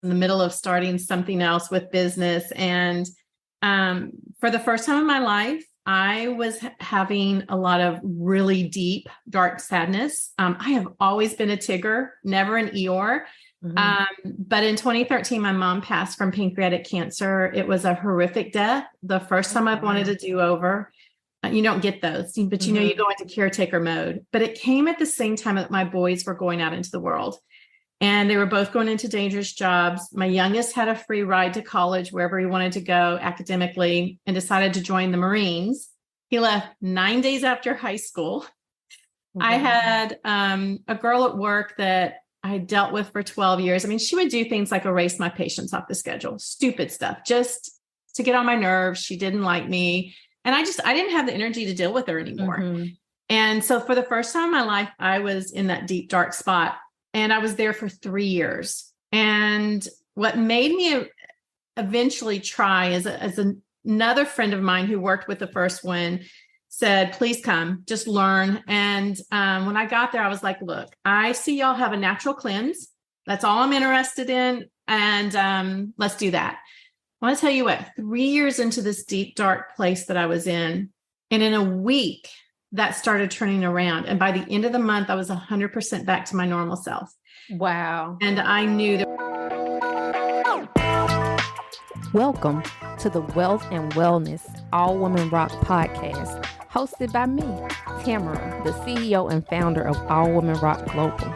in the middle of starting something else with business. And for the first time in my life, I was having a lot of really deep, dark sadness. I have always been a Tigger, never an Eeyore. But in 2013, my mom passed from pancreatic cancer. It was a horrific death. The first time I wanted a do-over. You don't get those, but you go into caretaker mode. But it came at the same time that my boys were going out into the world. And they were both going into dangerous jobs. My youngest had a free ride to college wherever he wanted to go academically and decided to join the Marines. He left 9 days after high school. I had a girl at work that I dealt with for 12 years. I mean, she would do things like erase my patients off the schedule, stupid stuff, just to get on my nerves. She didn't like me. And I didn't have the energy to deal with her anymore. And so for the first time in my life, I was in that deep, dark spot. And I was there for 3 years. And what made me eventually try is another friend of mine who worked with the first one said, please come, just learn. And when I got there, I was like, look, I see y'all have a natural cleanse. That's all I'm interested in. And let's do that. I want to tell you what, 3 years into this deep, dark place that I was in, and in a week, that started turning around. And by the end of the month, I was 100% back to my normal self. Wow. And I knew that. Welcome to the Wealth and Wellness All Women Rock podcast, hosted by me, Tamara, the CEO and founder of All Women Rock Global.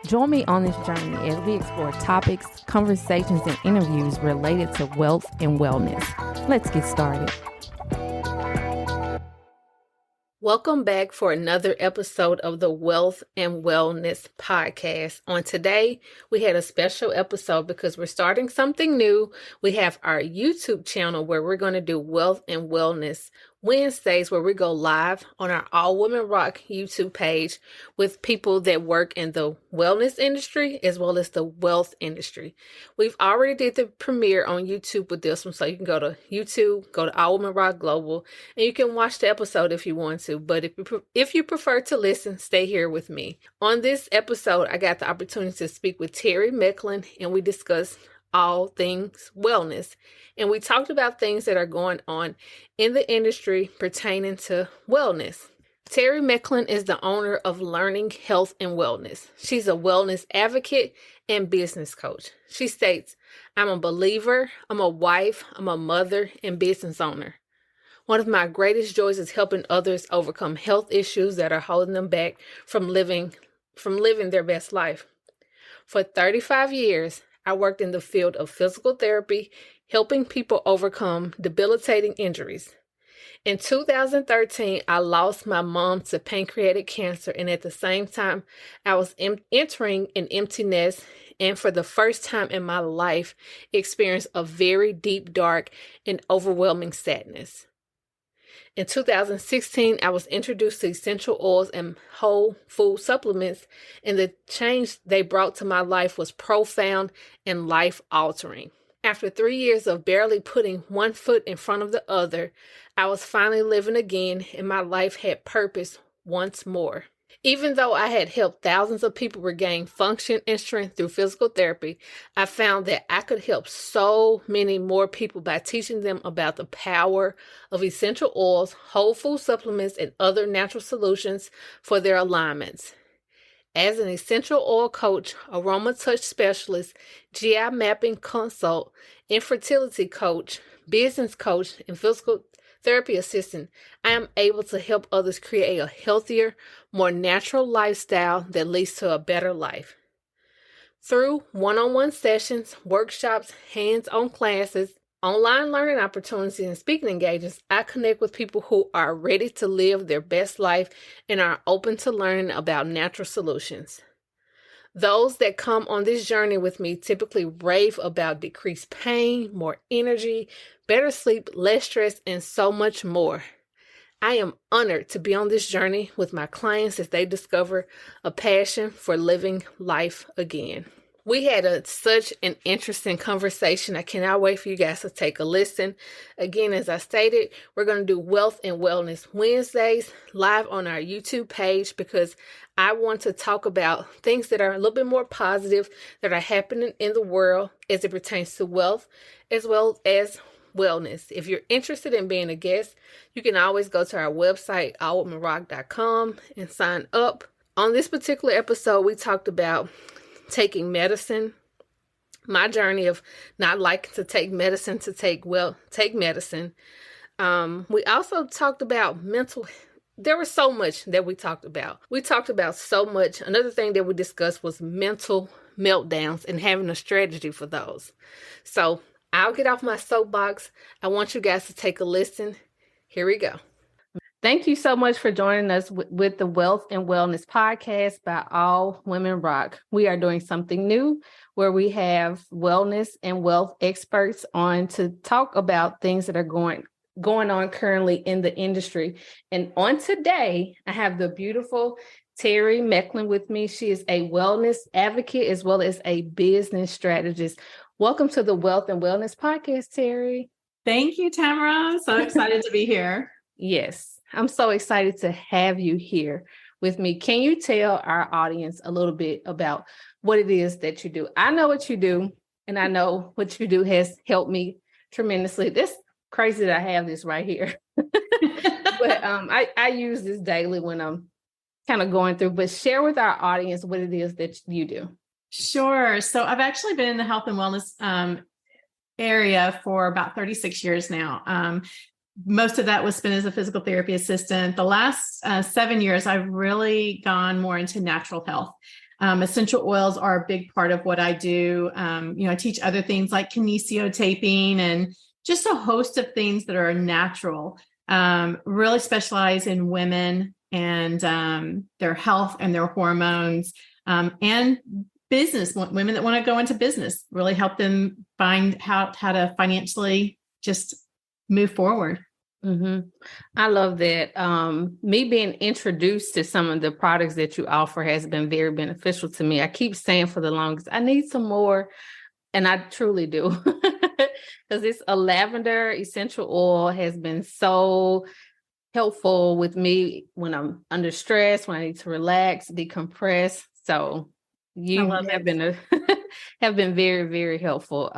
Join me on this journey as we explore topics, conversations, and interviews related to wealth and wellness. Let's get started. Welcome back for another episode of the Wealth and Wellness podcast. On today, we had a special episode because we're starting something new. We have our YouTube channel where we're going to do Wealth and Wellness Wednesdays, where we go live on our All Women Rock YouTube page with people that work in the wellness industry as well as the wealth industry. We've already did the premiere on YouTube with this one, so you can go to YouTube, go to All Women Rock Global, and you can watch the episode if you want to. But if you prefer to listen, stay here with me. On this episode, I got the opportunity to speak with Terry Mecklin, and we discussed all things wellness. And we talked about things that are going on in the industry pertaining to wellness. Terry Mecklin is the owner of Learning Health and Wellness. She's a wellness advocate and business coach. She states, I'm a believer, I'm a wife, I'm a mother, and business owner. One of my greatest joys is helping others overcome health issues that are holding them back from living their best life. For 35 years, I worked in the field of physical therapy, helping people overcome debilitating injuries. In 2013, I lost my mom to pancreatic cancer, and at the same time, I was entering an empty nest, and for the first time in my life, experienced a very deep, dark, and overwhelming sadness. In 2016, I was introduced to essential oils and whole food supplements, and the change they brought to my life was profound and life-altering. After 3 years of barely putting one foot in front of the other, I was finally living again, and my life had purpose once more. Even though I had helped thousands of people regain function and strength through physical therapy, I found that I could help so many more people by teaching them about the power of essential oils, whole food supplements, and other natural solutions for their alignments. As an essential oil coach, aroma touch specialist, GI mapping consult, infertility coach, business coach, and physical therapy assistant, I am able to help others create a healthier, more natural lifestyle that leads to a better life. Through one-on-one sessions, workshops, hands-on classes, online learning opportunities, and speaking engagements, I connect with people who are ready to live their best life and are open to learning about natural solutions. Those that come on this journey with me typically rave about decreased pain, more energy, better sleep, less stress, and so much more. I am honored to be on this journey with my clients as they discover a passion for living life again. We had such an interesting conversation. I cannot wait for you guys to take a listen. Again, as I stated, we're going to do Wealth and Wellness Wednesdays live on our YouTube page because I want to talk about things that are a little bit more positive that are happening in the world as it pertains to wealth as well as wellness. If you're interested in being a guest, you can always go to our website, allwomenrock.com, and sign up. On this particular episode, we talked about taking medicine, my journey of not liking to take medicine to take medicine. We also talked about mental. There was so much that we talked about. We talked about so much. Another thing that we discussed was mental meltdowns and having a strategy for those. So I'll get off my soapbox. I want you guys to take a listen. Here we go. Thank you so much for joining us with the Wealth and Wellness Podcast by All Women Rock. We are doing something new where we have wellness and wealth experts on to talk about things that are going on currently in the industry. And on today, I have the beautiful Terry Mecklin with me. She is a wellness advocate as well as a business strategist. Welcome to the Wealth and Wellness Podcast, Terry. Thank you, Tamara. I'm so excited to be here. Yes. I'm so excited to have you here with me. Can you tell our audience a little bit about what it is that you do? I know what you do, and I know what you do has helped me tremendously. This crazy that I have this right here. But I use this daily when I'm kind of going through, but share with our audience what it is that you do. Sure. So I've actually been in the health and wellness area for about 36 years now. Most of that was spent as a physical therapy assistant. The last 7 years, I've really gone more into natural health. Essential oils are a big part of what I do. I teach other things like kinesiotaping and just a host of things that are natural. Really specialize in women and their health and their hormones and business. Women that want to go into business, really help them find how to financially just move forward. Mm-hmm. I love that. Me being introduced to some of the products that you offer has been very beneficial to me. I keep saying for the longest, I need some more, and I truly do. Because this lavender essential oil has been so helpful with me when I'm under stress, when I need to relax, decompress. So you have been have been very, very helpful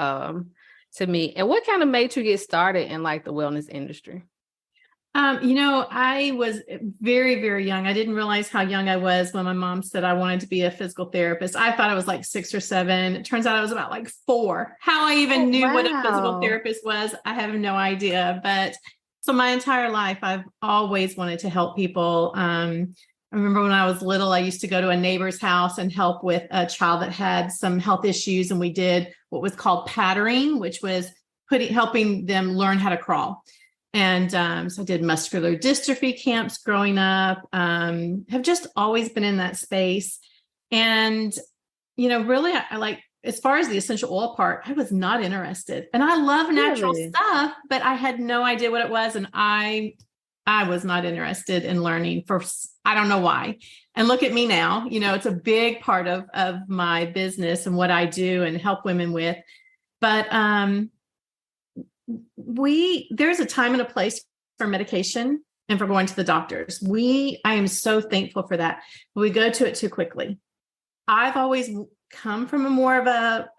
to me. And what kind of made you get started in like the wellness industry? I was very, very young. I didn't realize how young I was when my mom said I wanted to be a physical therapist. I thought I was like 6 or 7. It turns out I was about like 4. How I even knew what a physical therapist was, I have no idea. But so my entire life, I've always wanted to help people. I remember when I was little, I used to go to a neighbor's house and help with a child that had some health issues. And we did what was called pattering, which was helping them learn how to crawl. And so I did muscular dystrophy camps growing up, have just always been in that space. And, really, I like, as far as the essential oil part, I was not interested. And I love natural stuff, but I had no idea what it was. And I was not interested in learning I don't know why. And look at me now, it's a big part of my business and what I do and help women with. But there's a time and a place for medication and for going to the doctors. I am so thankful for that. We go to it too quickly. I've always come from a more of a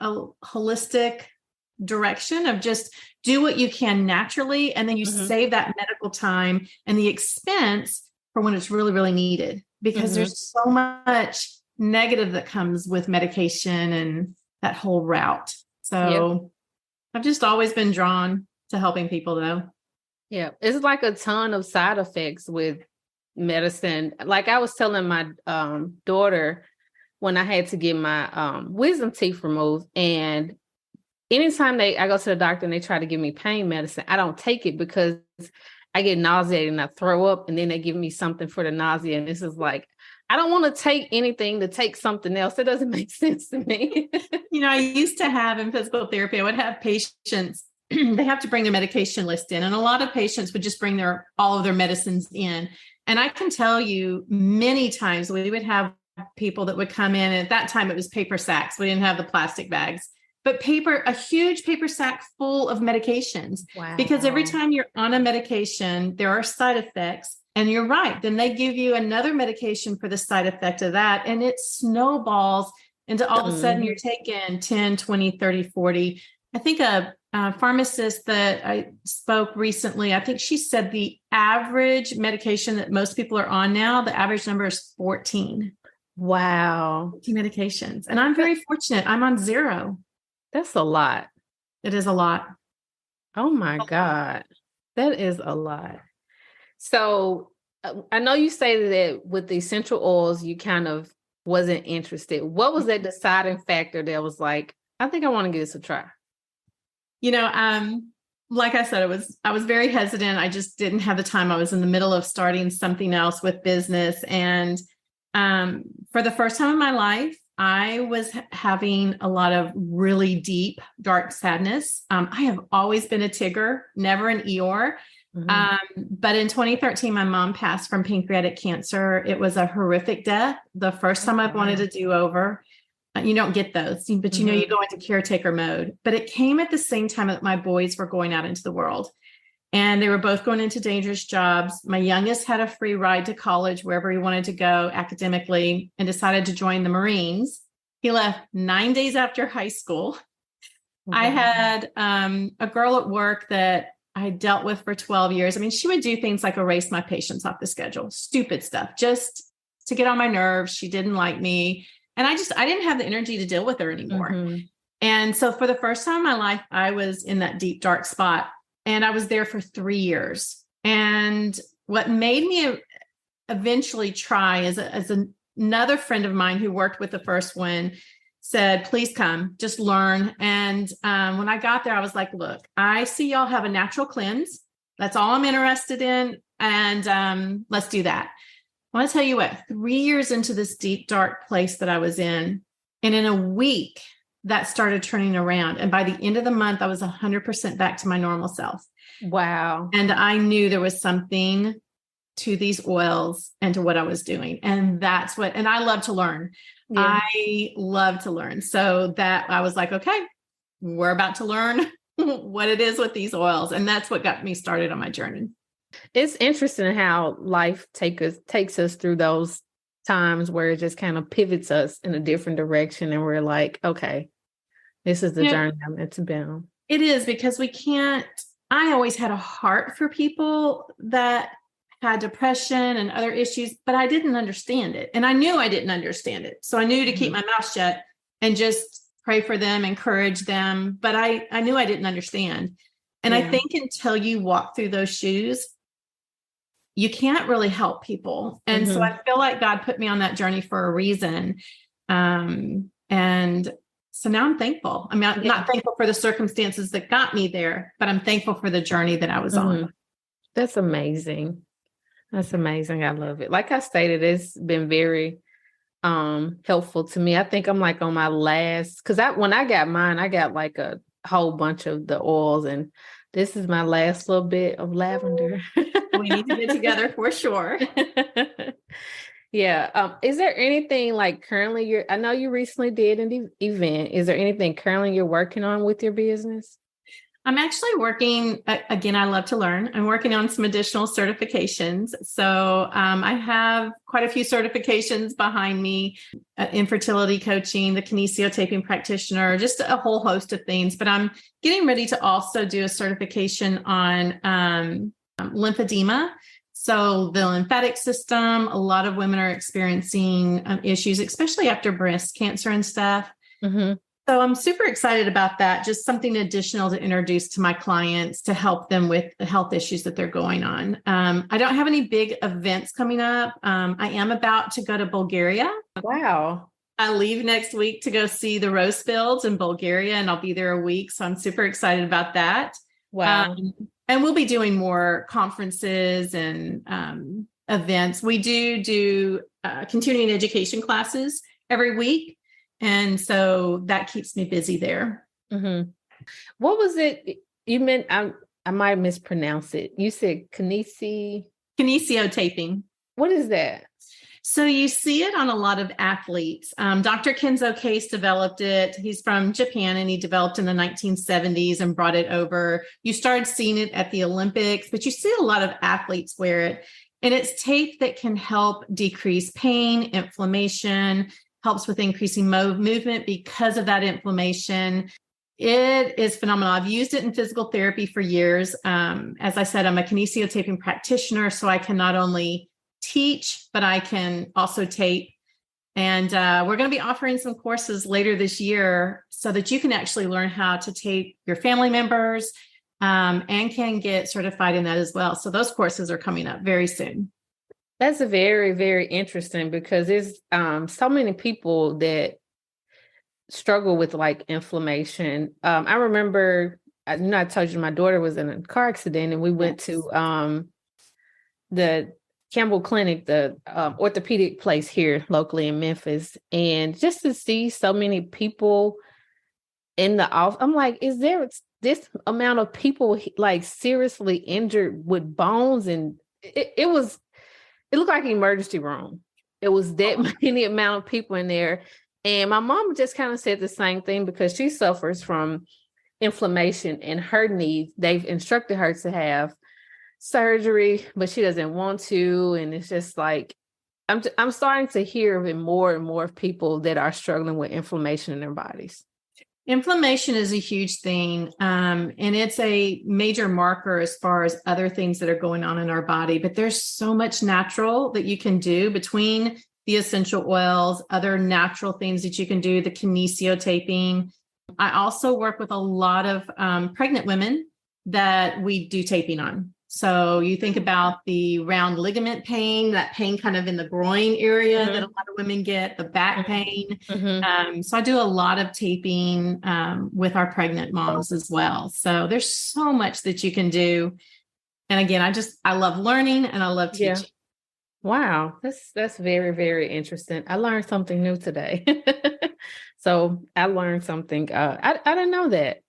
holistic direction of just do what you can naturally, and then you save that medical time and the expense for when it's really, really needed, because there's so much negative that comes with medication and that whole route. So I've just always been drawn to helping people, though. Yeah, it's like a ton of side effects with medicine. Like I was telling my daughter when I had to get my wisdom teeth removed, and anytime I go to the doctor and they try to give me pain medicine, I don't take it because I get nauseated and I throw up, and then they give me something for the nausea. And this is like, I don't want to take anything to take something else. It doesn't make sense to me. I used to have in physical therapy, I would have patients, they have to bring their medication list in. And a lot of patients would just bring all of their medicines in. And I can tell you many times we would have people that would come in. And at that time, it was paper sacks. We didn't have the plastic bags, but a huge paper sack full of medications. Wow. Because every time you're on a medication, there are side effects. And you're right. Then they give you another medication for the side effect of that. And it snowballs into all of a sudden you're taking 10, 20, 30, 40. I think a pharmacist that I spoke recently, I think she said the average medication that most people are on now, the average number is 14. Wow. 14 medications. And I'm very fortunate. I'm on 0. That's a lot. It is a lot. Oh my God. That is a lot. So I know you say that with the essential oils, you kind of wasn't interested. What was that deciding factor that was like, I think I want to give this a try? Like I said, I was very hesitant. I just didn't have the time. I was in the middle of starting something else with business. And for the first time in my life, I was having a lot of really deep, dark sadness. I have always been a Tigger, never an Eeyore. But in 2013, my mom passed from pancreatic cancer. It was a horrific death. The first time I've wanted to do over. You don't get those, but you go into caretaker mode. But it came at the same time that my boys were going out into the world. And they were both going into dangerous jobs. My youngest had a free ride to college wherever he wanted to go academically and decided to join the Marines. He left 9 days after high school. I had a girl at work that I dealt with for 12 years. I mean, she would do things like erase my patients off the schedule, stupid stuff, just to get on my nerves. She didn't like me. And I didn't have the energy to deal with her anymore. And so for the first time in my life, I was in that deep, dark spot. And I was there for 3 years. And what made me eventually try is another friend of mine who worked with the first one said, please come, just learn. And when I got there, I was like, look, I see y'all have a natural cleanse. That's all I'm interested in. And let's do that. I want to tell you what, 3 years into this deep, dark place that I was in, and in a week, that started turning around. And by the end of the month, I was 100% back to my normal self. Wow. And I knew there was something to these oils and to what I was doing. And and I love to learn. Yeah. I love to learn. So that I was like, okay, we're about to learn what it is with these oils. And that's what got me started on my journey. It's interesting how life takes us through those times where it just kind of pivots us in a different direction. And we're like, okay, this is the journey I'm meant to be on. It is, because I always had a heart for people that had depression and other issues, but I didn't understand it. And I knew I didn't understand it. So I knew to keep my mouth shut and just pray for them, encourage them. But I knew I didn't understand. And I think until you walk through those shoes, you can't really help people. And so I feel like God put me on that journey for a reason. And so now I'm thankful. I mean, I'm not thankful for the circumstances that got me there, but I'm thankful for the journey that I was on. That's amazing. That's amazing. I love it. Like I stated, it's been very helpful to me. I think I'm like on my last, because when I got mine, I got like a whole bunch of the oils, and this is my last little bit of lavender. We need to get together for sure. Yeah. Is there anything like currently I know you recently did an event. Is there anything currently you're working on with your business? I'm actually working, again, I love to learn. I'm working on some additional certifications. So I have quite a few certifications behind me, infertility coaching, the kinesiotaping practitioner, just a whole host of things. But I'm getting ready to also do a certification on lymphedema. So the lymphatic system, a lot of women are experiencing issues, especially after breast cancer and stuff. So I'm super excited about that. Just something additional to introduce to my clients to help them with the health issues that they're going on. I don't have any big events coming up. I am about to go to Bulgaria. Wow. I leave next week to go see the rose fields in Bulgaria, and I'll be there a week. So I'm super excited about that. Wow. And we'll be doing more conferences and events. We do continuing education classes every week. And so that keeps me busy there. What was it you meant? I might mispronounce it. You said kinesiotaping. Kinesiotaping. What is that? So you see it on a lot of athletes. Dr. Kenzo Case developed it. He's from Japan and he developed in the 1970s and brought it over. You started seeing it at the Olympics, but you see a lot of athletes wear it. And it's tape that can help decrease pain, inflammation, helps with increasing movement because of that inflammation. It is phenomenal. I've used it in physical therapy for years. As I said, I'm a kinesiotaping practitioner, so I can not only teach, but I can also tape. And we're going to be offering some courses later this year so that you can actually learn how to tape your family members and can get certified in that as well. So those courses are coming up very soon. That's very, very interesting because there's so many people that struggle with like inflammation. I remember, I told you my daughter was in a car accident and we went to the Campbell Clinic, the orthopedic place here locally in Memphis. And just to see so many people in the office, I'm like, is there this amount of people like seriously injured with bones? And it looked like an emergency room. It was that many amount of people in there. And my mom just kind of said the same thing because she suffers from inflammation in her knees. They've instructed her to have surgery, but she doesn't want to. And it's just like, I'm starting to hear of it more and more of people that are struggling with inflammation in their bodies. Inflammation is a huge thing, and it's a major marker as far as other things that are going on in our body. But there's so much natural that you can do between the essential oils, other natural things that you can do, the kinesiotaping. I also work with a lot of pregnant women that we do taping on. So you think about the round ligament pain, that pain kind of in the groin area that a lot of women get, the back pain. So I do a lot of taping with our pregnant moms as well. So there's so much that you can do. And again, I love learning and I love teaching. Yeah. Wow. That's very, very interesting. I learned something new today. So I learned something. I didn't know that.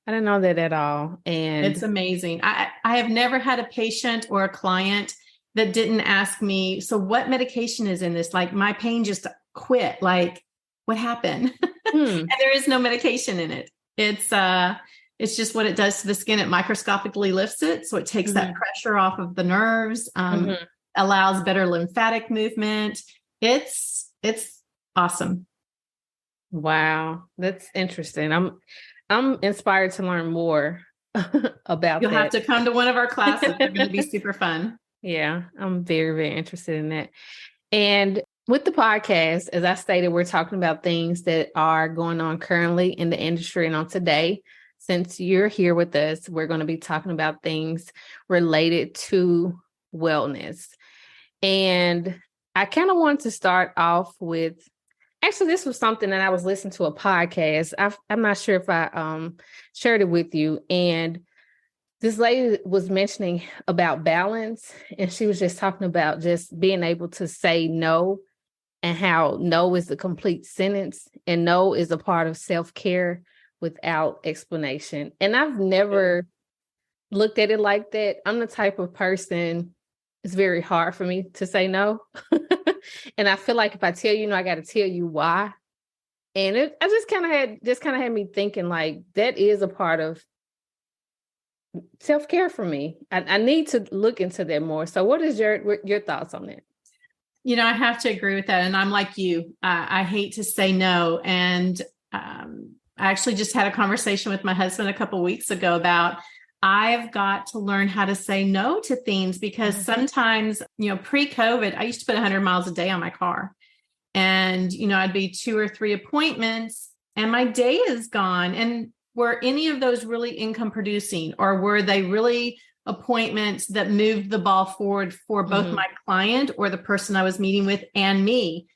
I didn't know that at all. And it's amazing. I have never had a patient or a client that didn't ask me, so what medication is in this? Like my pain just quit. Like what happened? And there is no medication in it. It's just what it does to the skin. It microscopically lifts it. So it takes that pressure off of the nerves, allows better lymphatic movement. It's awesome. Wow. That's interesting. I'm inspired to learn more about You'll that. have to come to one of our classes. They're going to be super fun. Yeah, I'm very, very interested in that. And with the podcast, as I stated, we're talking about things that are going on currently in the industry. And on today, since you're here with us, we're going to be talking about things related to wellness. And I kind of want to start off with, actually, this was something that I was listening to a podcast. I'm not sure if I shared it with you. And this lady was mentioning about balance. And she was just talking about just being able to say no and how no is the complete sentence. And no is a part of self-care without explanation. And I've never looked at it like that. I'm the type of person, it's very hard for me to say no. And I feel like if I tell you no, I got to tell you why. And I just kind of had me thinking like that is a part of self-care for me. I need to look into that more. So what is your thoughts on that? I have to agree with that. And I'm like you, I hate to say no. And I actually just had a conversation with my husband a couple of weeks ago about I've got to learn how to say no to things because sometimes, pre-COVID, I used to put 100 miles a day on my car and, I'd be 2 or 3 appointments and my day is gone. And were any of those really income producing or were they really appointments that moved the ball forward for both my client or the person I was meeting with and me?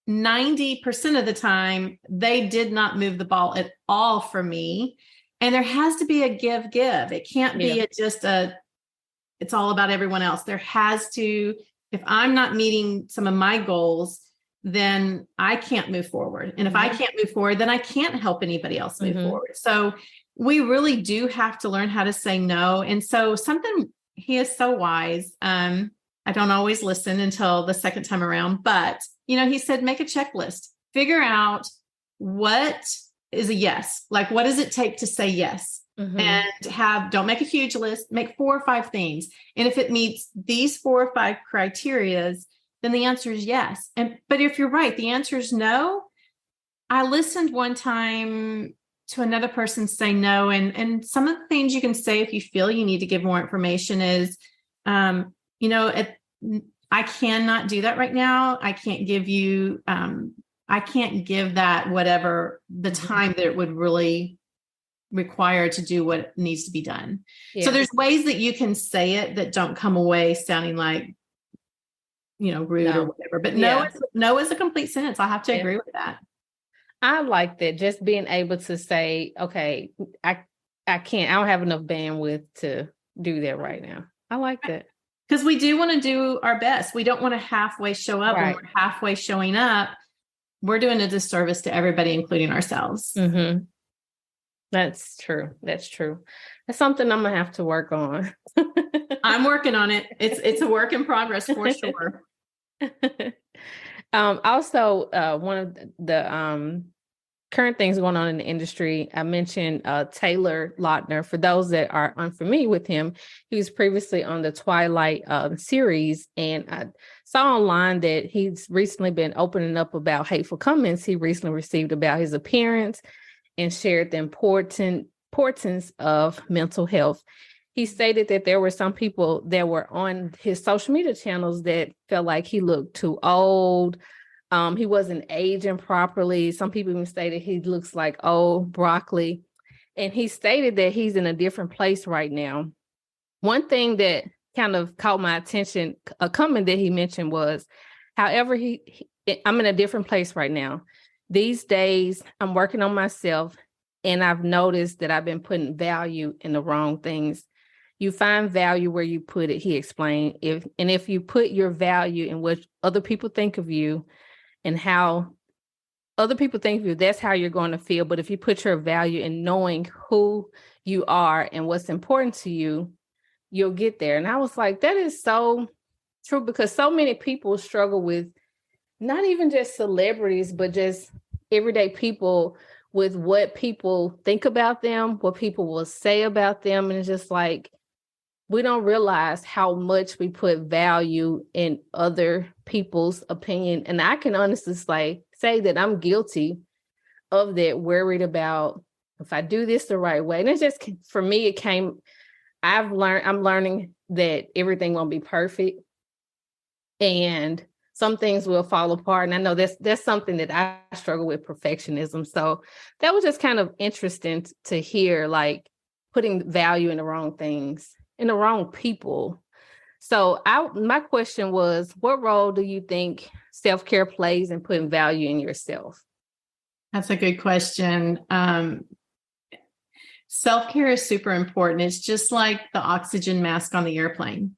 90% of the time, they did not move the ball at all for me. And there has to be a give. It can't be it's all about everyone else. There has to, if I'm not meeting some of my goals, then I can't move forward. And if I can't move forward, then I can't help anybody else move forward. So we really do have to learn how to say no. And so he is so wise. I don't always listen until the second time around, but he said, make a checklist, figure out what is a yes. Like, what does it take to say yes? And don't make a huge list, make 4 or 5 things. And if it meets these 4 or 5 criterias, then the answer is yes. But if you're right, the answer is no. I listened one time to another person say no. And some of the things you can say if you feel you need to give more information is, I cannot do that right now. I can't give you, I can't give that whatever the time that it would really require to do what needs to be done. Yeah. So there's ways that you can say it that don't come away sounding like, rude or whatever, but no is a complete sentence. I have to agree with that. I like that. Just being able to say, okay, I can't, I don't have enough bandwidth to do that right now. I like that. Because we do want to do our best. We don't want to halfway show up. Right. When we're halfway showing up, we're doing a disservice to everybody, including ourselves. Mm-hmm. That's true. That's true. That's something I'm going to have to work on. I'm working on it. It's a work in progress for sure. Also, one of the current things going on in the industry, I mentioned Taylor Lautner. For those that are unfamiliar with him, he was previously on the Twilight series, and I saw online that he's recently been opening up about hateful comments he recently received about his appearance and shared the importance of mental health. He stated that there were some people that were on his social media channels that felt like he looked too old. He wasn't aging properly. Some people even stated he looks like old broccoli. And he stated that he's in a different place right now. One thing that kind of caught my attention, a comment that he mentioned was, however, I'm in a different place right now. These days, I'm working on myself, and I've noticed that I've been putting value in the wrong things. You find value where you put it, he explained. If you put your value in what other people think of you and how other people think of you, that's how you're going to feel. But if you put your value in knowing who you are and what's important to you, you'll get there. And I was like, that is so true, because so many people struggle with not even just celebrities, but just everyday people, with what people think about them, what people will say about them. And it's just like, we don't realize how much we put value in other people's opinion. And I can honestly say that I'm guilty of that, worried about if I do this the right way. And it's just, for me, I'm learning that everything won't be perfect. And some things will fall apart. And I know that's something that I struggle with, perfectionism. So that was just kind of interesting to hear, like, putting value in the wrong things, in the wrong people. So my question was, what role do you think self-care plays in putting value in yourself? That's a good question. Self-care is super important. It's just like the oxygen mask on the airplane.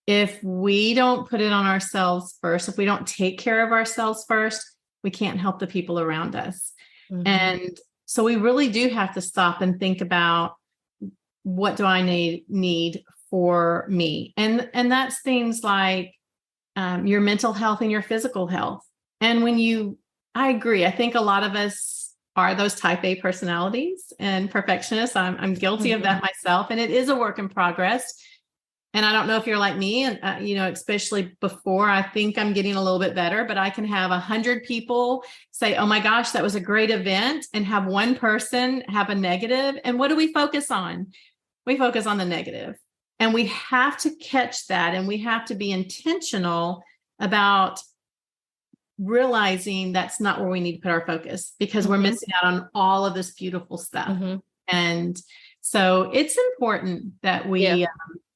If we don't put it on ourselves first, if we don't take care of ourselves first, we can't help the people around us. Mm-hmm. And so we really do have to stop and think about, what do I need for me? And that's things like your mental health and your physical health. And I agree. I think a lot of us are those type A personalities and perfectionists. I'm guilty of that myself. And it is a work in progress. And I don't know if you're like me, and especially before, I think I'm getting a little bit better, but I can have 100 people say, oh my gosh, that was a great event, and have one person have a negative. And what do we focus on? We focus on the negative. And we have to catch that. And we have to be intentional about realizing that's not where we need to put our focus, because we're missing out on all of this beautiful stuff. And so it's important that we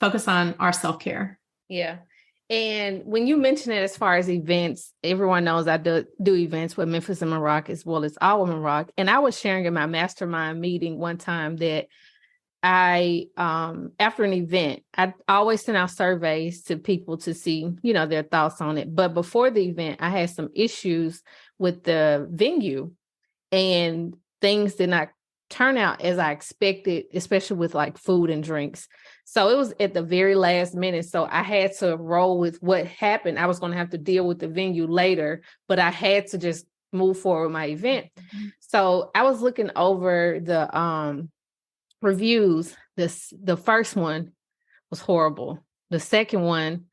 focus on our self-care. Yeah. And when you mention it as far as events, everyone knows I do events with Memphis and Rock as well as All Women Rock. And I was sharing in my mastermind meeting one time that I, after an event, I always send out surveys to people to see, their thoughts on it. But before the event, I had some issues with the venue, and things did not turn out as I expected, especially with like food and drinks. So it was at the very last minute. So I had to roll with what happened. I was going to have to deal with the venue later, but I had to just move forward with my event. Mm-hmm. So I was looking over the reviews. The first one was horrible. The second one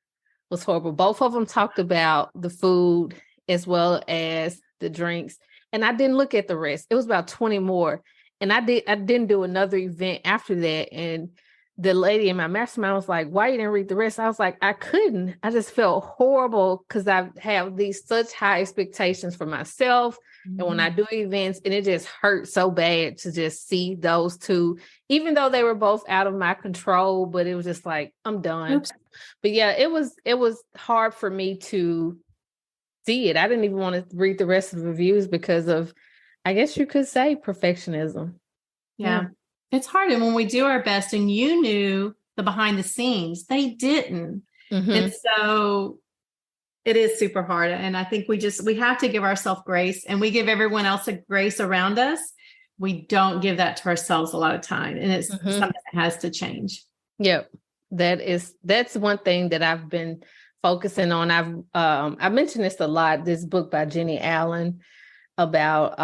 was horrible. Both of them talked about the food as well as the drinks. And I didn't look at the rest. It was about 20 more. And I didn't do another event after that. And the lady in my mastermind was like, why you didn't read the rest? I was like, I couldn't. I just felt horrible because I have these such high expectations for myself. Mm-hmm. And when I do events, and it just hurt so bad to just see those two, even though they were both out of my control, but it was just like, I'm done. Oops. But yeah, it was hard for me to see it. I didn't even want to read the rest of the reviews because of, I guess you could say, perfectionism. Yeah. It's hard. And when we do our best and you knew the behind the scenes, they didn't. Mm-hmm. And so it is super hard. And I think we have to give ourselves grace, and we give everyone else a grace around us. We don't give that to ourselves a lot of time. And it's something that has to change. Yep. That's one thing that I've been focusing on. I mentioned this a lot, this book by Jenny Allen about,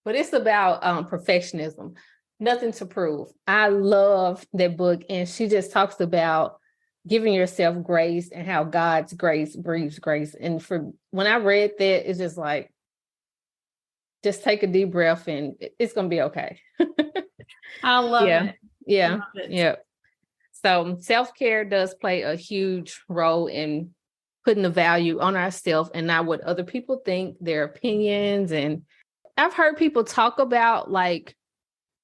but it's about perfectionism. Nothing to prove. I love that book. And she just talks about giving yourself grace and how God's grace breeds grace. And when I read that, it's just like, just take a deep breath and it's going to be okay. I love it. Yeah. Love it. Yeah. So self-care does play a huge role in putting the value on ourselves and not what other people think, their opinions. And I've heard people talk about like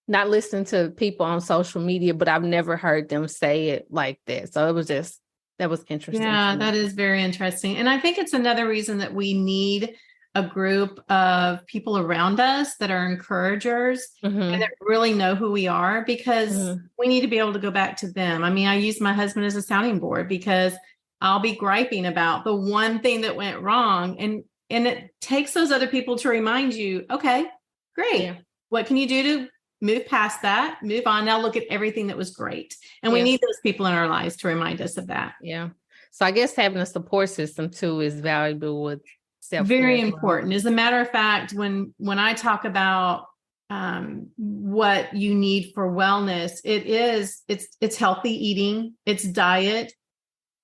not listening to people on social media, but I've never heard them say it like that. So that was interesting. Yeah, that is very interesting. And I think it's another reason that we need a group of people around us that are encouragers and that really know who we are, because we need to be able to go back to them. I mean, I use my husband as a sounding board because I'll be griping about the one thing that went wrong. And it takes those other people to remind you, okay, great. Yeah. What can you do to move past that, move on? Now look at everything that was great. And we need those people in our lives to remind us of that. Yeah. So I guess having a support system too is valuable with self-care. Very important. As a matter of fact, when I talk about what you need for wellness, it's healthy eating, it's diet,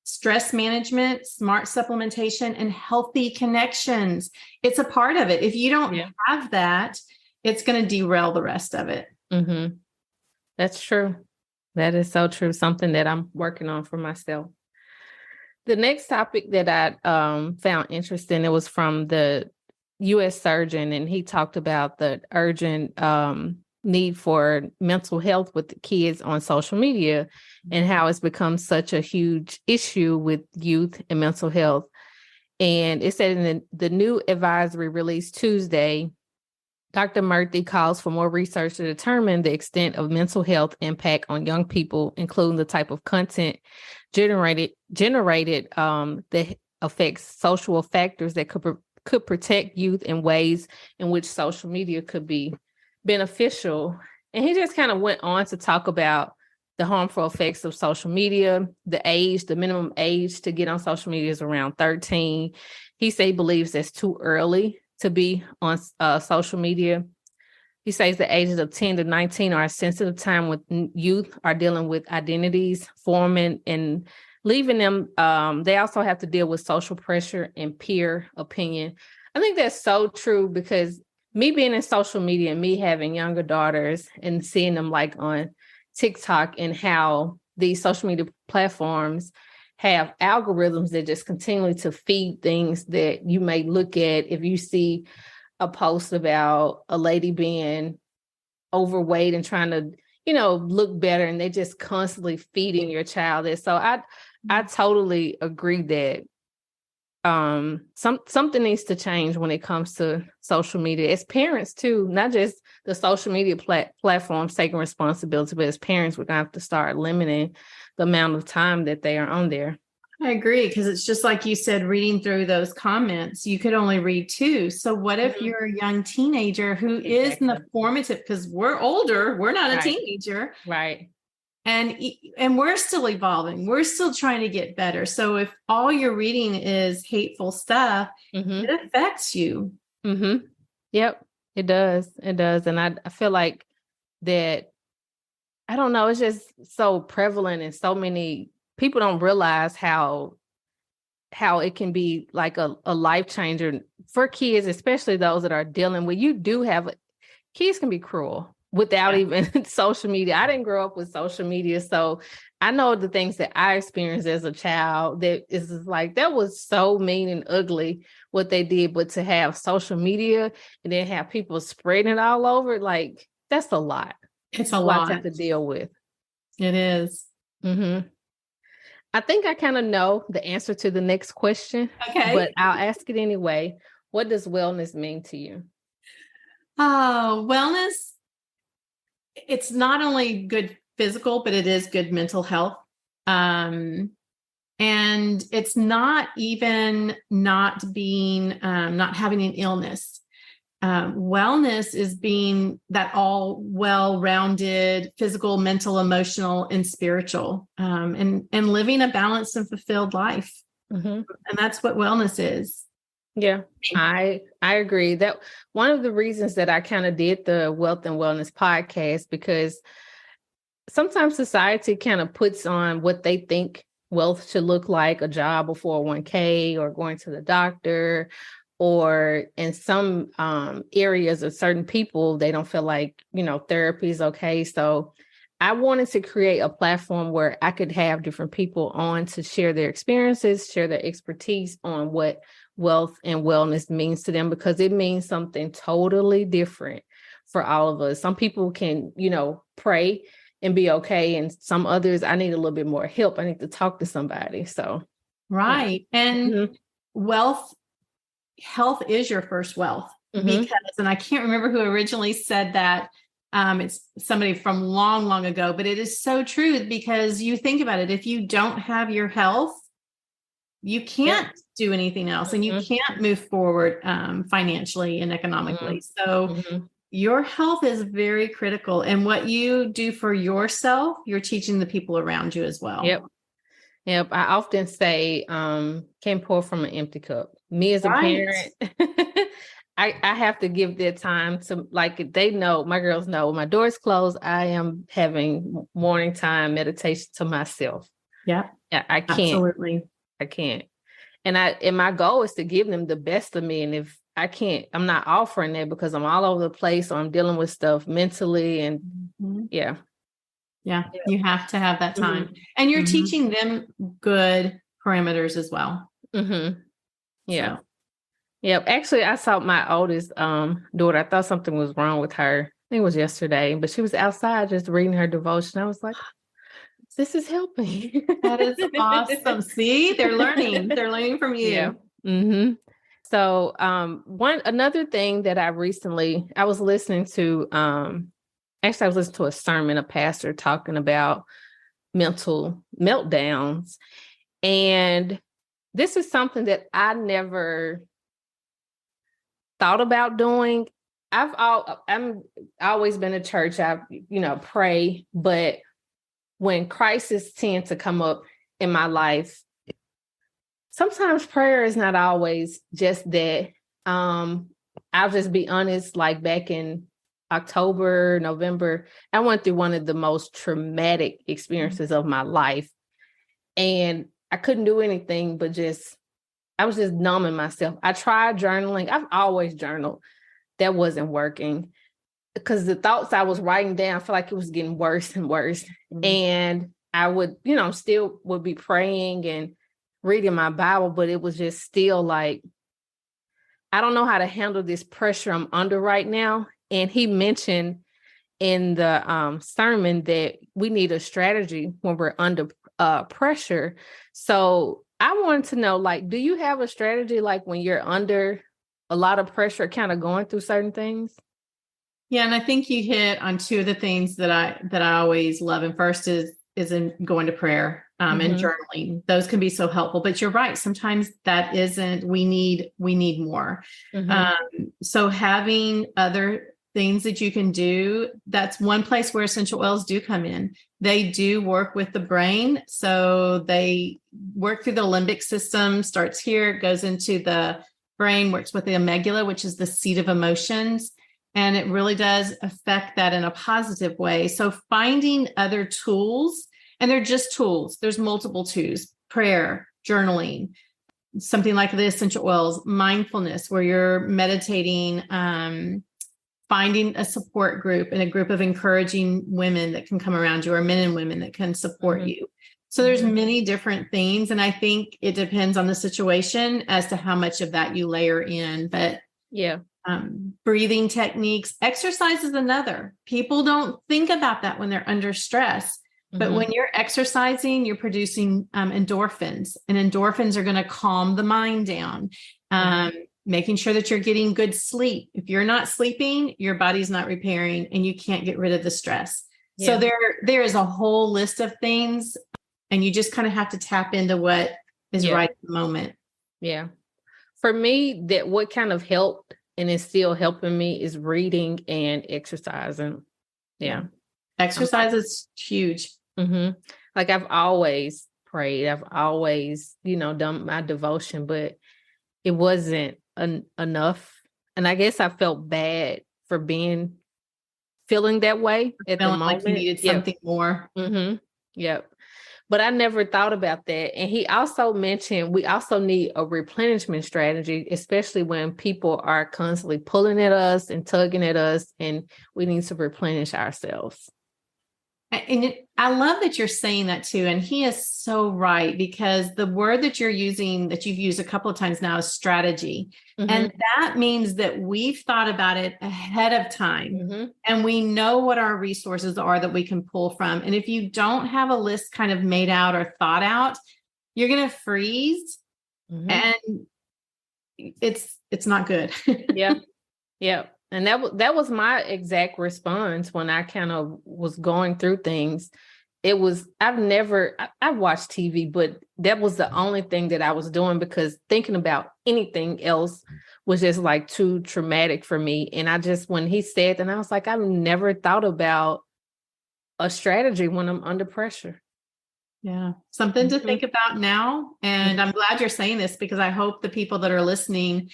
stress management, smart supplementation, and healthy connections. It's a part of it. If you don't have that, it's going to derail the rest of it. Mm-hmm. That's true. That is so true. Something that I'm working on for myself. The next topic that I found interesting, it was from the U.S. surgeon, and he talked about the urgent need for mental health with the kids on social media and how it's become such a huge issue with youth and mental health. And it said in the new advisory released Tuesday, Dr. Murthy calls for more research to determine the extent of mental health impact on young people, including the type of content generated that affects social factors that could protect youth in ways in which social media could be beneficial. And he just kind of went on to talk about the harmful effects of social media. The minimum age to get on social media is around 13. He says he believes that's too early to be on social media. He says the ages of 10 to 19 are a sensitive time when youth are dealing with identities, forming and leaving them. They also have to deal with social pressure and peer opinion. I think that's so true, because me being in social media and me having younger daughters and seeing them like on TikTok and how these social media platforms have algorithms that just continually to feed things that you may look at. If you see a post about a lady being overweight and trying to, look better, and they just constantly feeding your child this. So I totally agree that something needs to change when it comes to social media. As parents too, not just the social media platforms taking responsibility, but as parents, we're gonna have to start limiting the amount of time that they are on there. I agree, because it's just like you said, reading through those comments, you could only read two. So what if Mhm. you're a young teenager who is in the Exactly. formative, because we're older, we're not a Right. teenager, Right. and we're still evolving. We're still trying to get better. So if all you're reading is hateful stuff, Mm-hmm. it affects you. Mm-hmm. Yep. It does. It does. And I feel like that, I don't know, it's just so prevalent and so many people don't realize how it can be like a life changer for kids, especially those that are dealing with, you do have, kids can be cruel without Yeah. even social media. I didn't grow up with social media. So I know the things that I experienced as a child that is just like, that was so mean and ugly what they did. But to have social media and then have people spreading it all over, like that's a lot. It's a A lot to lot. have to deal with. It is. Mm-hmm. I think I kind of know the answer to the next question, but Okay. I'll ask it anyway. What does wellness mean to you? Oh, wellness, it's not only good physical, but it is good mental health. Um, and it's not even not having an illness. Wellness is being that all well-rounded physical, mental, emotional, and spiritual, and living a balanced and fulfilled life. Mm-hmm. And that's what wellness is. Yeah, I agree. That one of the reasons that I kind of did the Wealth and Wellness podcast, because sometimes society kind of puts on what they think wealth should look like, a job, a 401k, or going to the doctor, or in some areas of certain people, they don't feel like, therapy is okay. So I wanted to create a platform where I could have different people on to share their experiences, share their expertise on what wealth and wellness means to them, because it means something totally different for all of us. Some people can, pray and be okay. And some others, I need a little bit more help. I need to talk to somebody. So, yeah. Right. And Mm-hmm. wealth, health is your first wealth, Mm-hmm. because, and I can't remember who originally said that. It's somebody from long, long ago, but it is so true, because you think about it. If you don't have your health, you Yep. can't do anything else, and you Mm-hmm. can't move forward financially and economically. So Mm-hmm. your health is very critical. And what you do for yourself, you're teaching the people around you as well. Yep. Yep. I often say, can't pour from an empty cup. Me as a Right. parent, I have to give their time to, like, they know, my girls know when my door's closed, I am having morning time meditation to myself. Yeah, I can't. absolutely. I can't. And my goal is to give them the best of me. And if I can't, I'm not offering that because I'm all over the place, or I'm dealing with stuff mentally. And Mhm. yeah. Yeah, you have to have that time. Mm-hmm. And you're Mm-hmm. teaching them good parameters as well. Mm-hmm. Yeah. So, Yep. Actually, I saw my oldest daughter. I thought something was wrong with her. I think it was yesterday, but she was outside just reading her devotion. I was like, this is helping. that is awesome. See, they're learning. They're learning from Yeah. you. Mm-hmm. So another thing that I was listening to, actually I was listening to a sermon, a pastor talking about mental meltdowns. And this is something that I never thought about doing. I'm always been a church. I, pray, but when crises tend to come up in my life, sometimes prayer is not always just that. I'll just be honest, like back in October, November, I went through one of the most traumatic experiences of my life. And I couldn't do anything but I was just numbing myself. I tried journaling. I've always journaled. That wasn't working because the thoughts I was writing down, I feel like it was getting worse and worse. Mhm. And I would, still would be praying and reading my Bible, but it was just still like, I don't know how to handle this pressure I'm under right now. And he mentioned in the sermon that we need a strategy when we're under pressure. So I wanted to know, like, do you have a strategy like when you're under a lot of pressure, kind of going through certain things? Yeah, and I think you hit on two of the things that I always love. And first is in going to prayer. and journaling. Those can be so helpful, but you're right. Sometimes that isn't, we need more. So having other things that you can do, that's one place where essential oils do come in. They do work with the brain. So they work through the limbic system, starts here, goes into the brain, works with the amygdala, which is the seat of emotions. And it really does affect that in a positive way. So finding other tools, and they're just tools. There's multiple tools: prayer, journaling, something like the essential oils, mindfulness, where you're meditating, finding a support group and a group of encouraging women that can come around you, or men and women that can support you. So there's many different things. And I think it depends on the situation as to how much of that you layer in. But breathing techniques, exercise is another. People don't think about that when they're under stress. But when you're exercising, you're producing endorphins, and endorphins are going to calm the mind down, making sure that you're getting good sleep. If you're not sleeping, your body's not repairing, and you can't get rid of the stress. So there is a whole list of things, and you just kind of have to tap into what is right at the moment. Yeah. For me, that what kind of helped and is still helping me is reading and exercising. Exercise is huge. Like I've always prayed. I've always, done my devotion, but it wasn't enough. And I guess I felt bad for feeling that way at the moment. Like you needed something more. But I never thought about that. And he also mentioned we also need a replenishment strategy, especially when people are constantly pulling at us and tugging at us, and we need to replenish ourselves. And I love that you're saying that too. And he is so right, because the word that you're using, that you've used a couple of times now, is strategy. And that means that we've thought about it ahead of time, and we know what our resources are that we can pull from. And if you don't have a list kind of made out or thought out, you're going to freeze, and it's not good. And that was my exact response when I kind of was going through things. It was, I've watched TV, but that was the only thing that I was doing, because thinking about anything else was just like too traumatic for me. And when he said that, I was like, I've never thought about a strategy when I'm under pressure. Yeah. Something to think about now. And I'm glad you're saying this, because I hope the people that are listening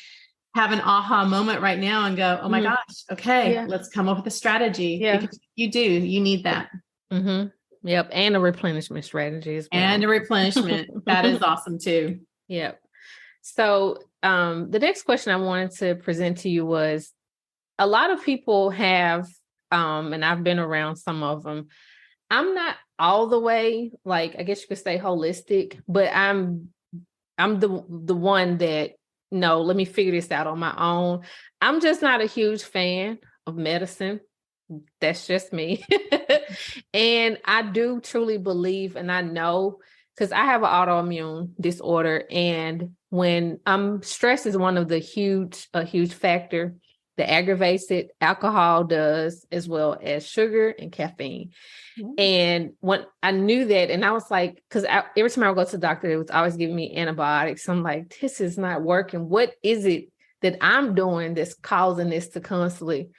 have an aha moment right now and go, oh my gosh, okay, let's come up with a strategy. Because you need that. Yep. And a replenishment strategy as well. And a replenishment. That is awesome too. Yep. So the next question I wanted to present to you was, a lot of people have, and I've been around some of them. I'm not all the way, like, I guess you could say holistic, but I'm the one that, no, let me figure this out on my own. I'm just not a huge fan of medicine. That's just me. And I do truly believe, and I know, because I have an autoimmune disorder, and when stress is one of a huge factor that aggravates it. Alcohol does, as well as sugar and caffeine. And when I knew that, and I was like, because every time I would go to the doctor, it was always giving me antibiotics. I'm like, this is not working. What is it that I'm doing that's causing this to constantly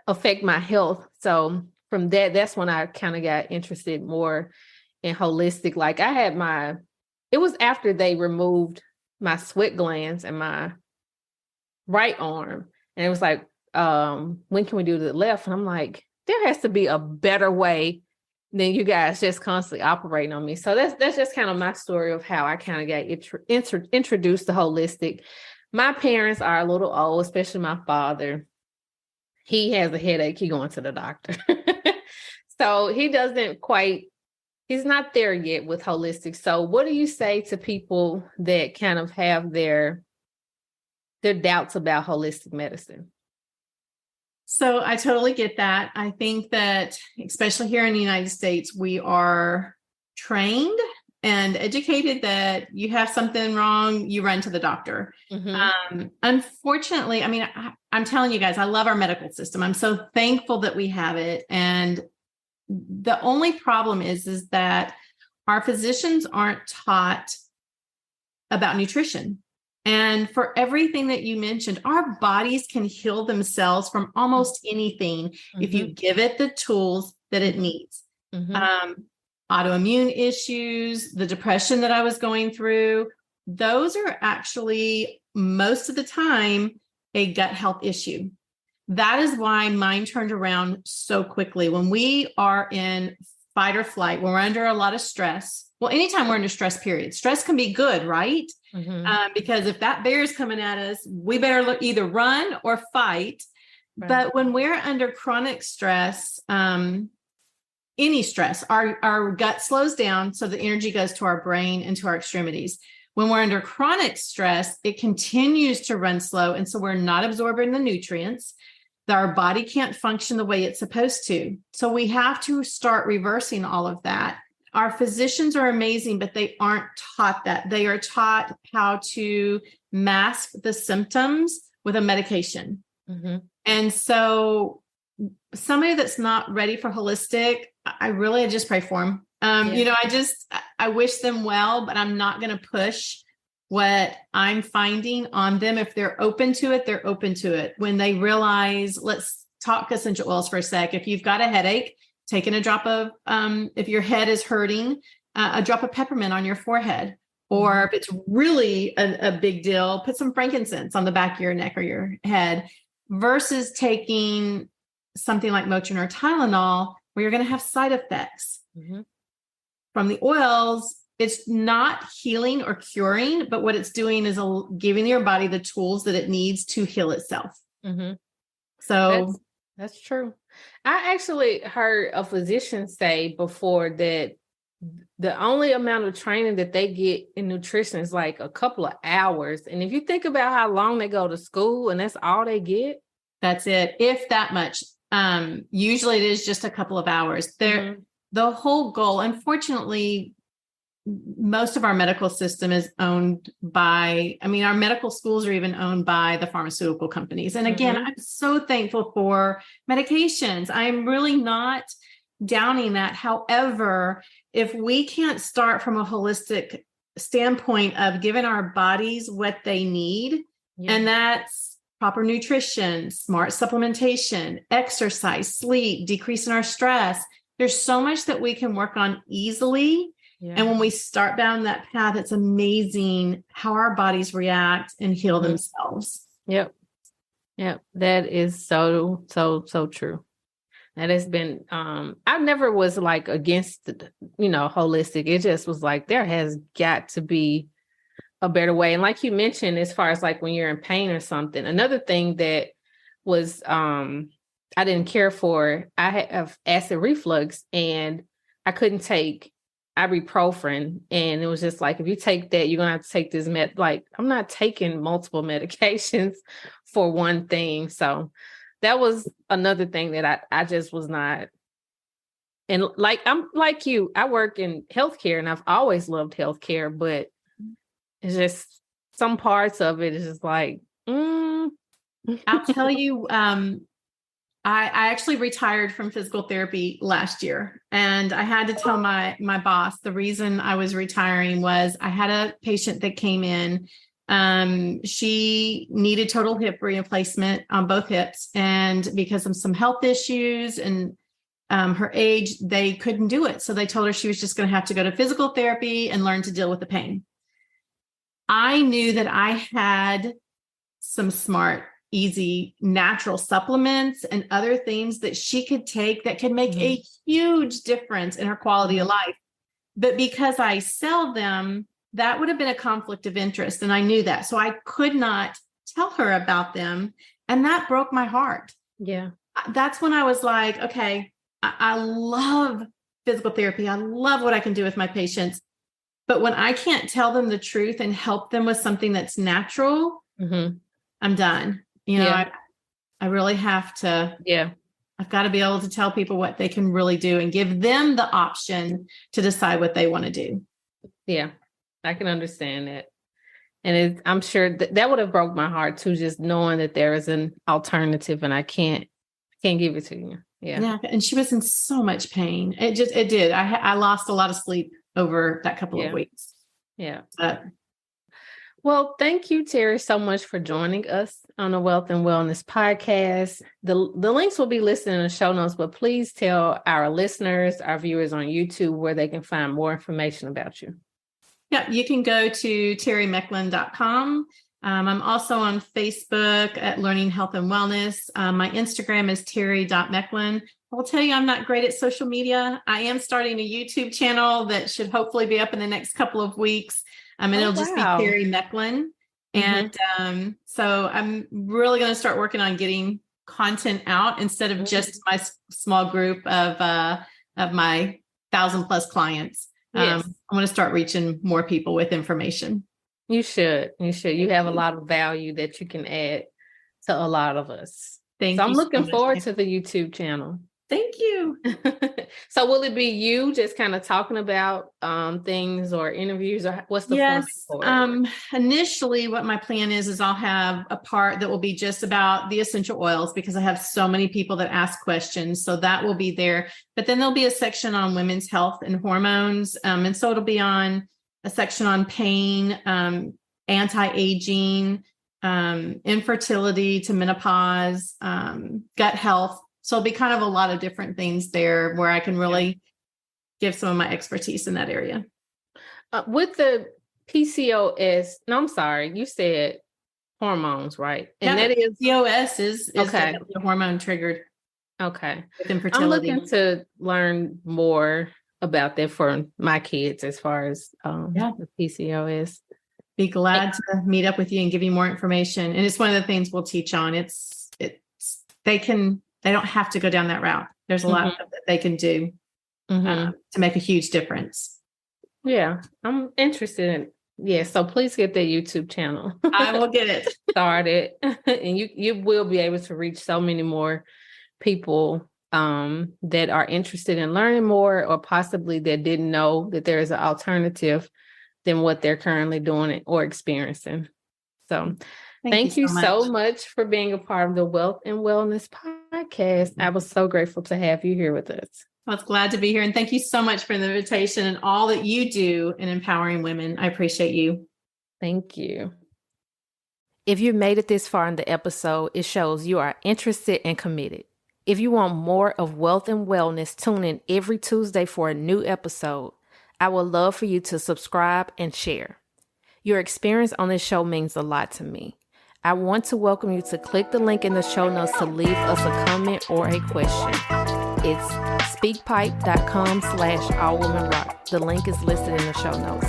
affect my health? So from that's when I kind of got interested more in holistic. Like it was after they removed my sweat glands in my right arm. And it was like, when can we do the left? And I'm like, there has to be a better way than you guys just constantly operating on me. So that's just kind of my story of how I kind of got introduced to holistic. My parents are a little old, especially my father. He has a headache. He's going to the doctor. So he's not there yet with holistic. So what do you say to people that kind of have their doubts about holistic medicine? So I totally get that. I think that, especially here in the United States, we are trained and educated that you have something wrong, you run to the doctor. Unfortunately, I mean, I'm telling you guys, I love our medical system. I'm so thankful that we have it. And the only problem is that our physicians aren't taught about nutrition. And for everything that you mentioned, our bodies can heal themselves from almost anything if you give it the tools that it needs. Autoimmune issues, the depression that I was going through, those are actually most of the time a gut health issue. That is why mine turned around so quickly. When we are in fight or flight, when we're under a lot of stress, well, anytime we're under stress, period, stress can be good, right? Because if that bear is coming at us, we better either run or fight. Right. But when we're under chronic stress, any stress, our gut slows down. So the energy goes to our brain and to our extremities. When we're under chronic stress, it continues to run slow. And so we're not absorbing the nutrients. Our body can't function the way it's supposed to. So we have to start reversing all of that. Our physicians are amazing, but they aren't taught that. They are taught how to mask the symptoms with a medication. And so somebody that's not ready for holistic, I just pray for them. I wish them well, but I'm not going to push what I'm finding on them. If they're open to it, they're open to it. When they realize, let's talk essential oils for a sec. If you've got a headache, taking a drop of, if your head is hurting, a drop of peppermint on your forehead. Or if it's really a big deal, put some frankincense on the back of your neck or your head, versus taking something like Motrin or Tylenol, where you're going to have side effects. From the oils, it's not healing or curing, but what it's doing is giving your body the tools that it needs to heal itself. So that's true. I actually heard a physician say before that the only amount of training that they get in nutrition is like a couple of hours. And if you think about how long they go to school and that's all they get. That's it. If that much. Usually it is just a couple of hours. The whole goal, unfortunately, most of our medical system is owned by, our medical schools are even owned by the pharmaceutical companies. And again, I'm so thankful for medications. I'm really not downing that. However, if we can't start from a holistic standpoint of giving our bodies what they need, and that's proper nutrition, smart supplementation, exercise, sleep, decreasing our stress, there's so much that we can work on easily. And when we start down that path, it's amazing how our bodies react and heal themselves. Yep. That is so true. That has been, I never was like against, holistic. It just was like, there has got to be a better way. And like you mentioned, as far as like when you're in pain or something, another thing that was, I didn't care for, I have acid reflux and I couldn't take ibuprofen. And it was just like, if you take that, you're going to have to take this I'm not taking multiple medications for one thing. So that was another thing that I just was not. And like, I'm like you, I work in healthcare and I've always loved healthcare, but it's just some parts of it is just like, I'll tell you, I actually retired from physical therapy last year, and I had to tell my boss the reason I was retiring was I had a patient that came in. She needed total hip replacement on both hips, and because of some health issues and her age, they couldn't do it. So they told her she was just going to have to go to physical therapy and learn to deal with the pain. I knew that I had some smart, easy, natural supplements and other things that she could take that could make a huge difference in her quality of life. But because I sell them, that would have been a conflict of interest. And I knew that. So I could not tell her about them. And that broke my heart. Yeah. That's when I was like, okay, I love physical therapy. I love what I can do with my patients. But when I can't tell them the truth and help them with something that's natural, I'm done. I really have to. Yeah. I've got to be able to tell people what they can really do and give them the option to decide what they want to do. Yeah, I can understand that. And I'm sure that would have broke my heart too, just knowing that there is an alternative and I can't give it to you. Yeah. And she was in so much pain. It did. I lost a lot of sleep over that couple of weeks. Yeah. But, well, thank you, Terry, so much for joining us on the Wealth and Wellness podcast. The links will be listed in the show notes, but please tell our listeners, our viewers on YouTube, where they can find more information about you. Yeah, you can go to terrymecklin.com. I'm also on Facebook at Learning Health and Wellness. My Instagram is terry.mecklin. I'll tell you, I'm not great at social media. I am starting a YouTube channel that should hopefully be up in the next couple of weeks. And it'll just be Terry Mecklin. And so I'm really going to start working on getting content out instead of just my small group of my 1,000+ clients. I want to start reaching more people with information. You should. You have a lot of value that you can add to a lot of us. So I'm looking forward to the YouTube channel. Thank you. So will it be you just kind of talking about things or interviews, or what's the format for it? Initially, what my plan is I'll have a part that will be just about the essential oils, because I have so many people that ask questions. So that will be there. But then there'll be a section on women's health and hormones. And so it'll be on a section on pain, anti-aging, infertility to menopause, gut health. So it'll be kind of a lot of different things there where I can really give some of my expertise in that area. With the PCOS, no, I'm sorry, you said hormones, right? And that is PCOS is a hormone triggered. Okay. With infertility. I'm looking to learn more about that for my kids as far as the PCOS. Be glad to meet up with you and give you more information. And it's one of the things we'll teach on. They don't have to go down that route. There's a lot that they can do to make a huge difference. Yeah, I'm interested in. So please get that YouTube channel. I will get it started, and you will be able to reach so many more people that are interested in learning more, or possibly that didn't know that there is an alternative than what they're currently doing or experiencing. So thank you so much for being a part of the Wealth and Wellness podcast. I was so grateful to have you here with us. I was glad to be here. And thank you so much for the invitation and all that you do in empowering women. I appreciate you. Thank you. If you made it this far in the episode, it shows you are interested and committed. If you want more of Wealth and Wellness, tune in every Tuesday for a new episode. I would love for you to subscribe and share. Your experience on this show means a lot to me. I want to welcome you to click the link in the show notes to leave us a comment or a question. It's speakpipe.com/allwomenrock. The link is listed in the show notes.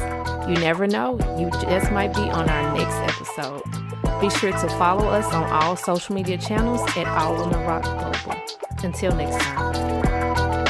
You never know, you just might be on our next episode. Be sure to follow us on all social media channels at All Women Rock Global. Until next time.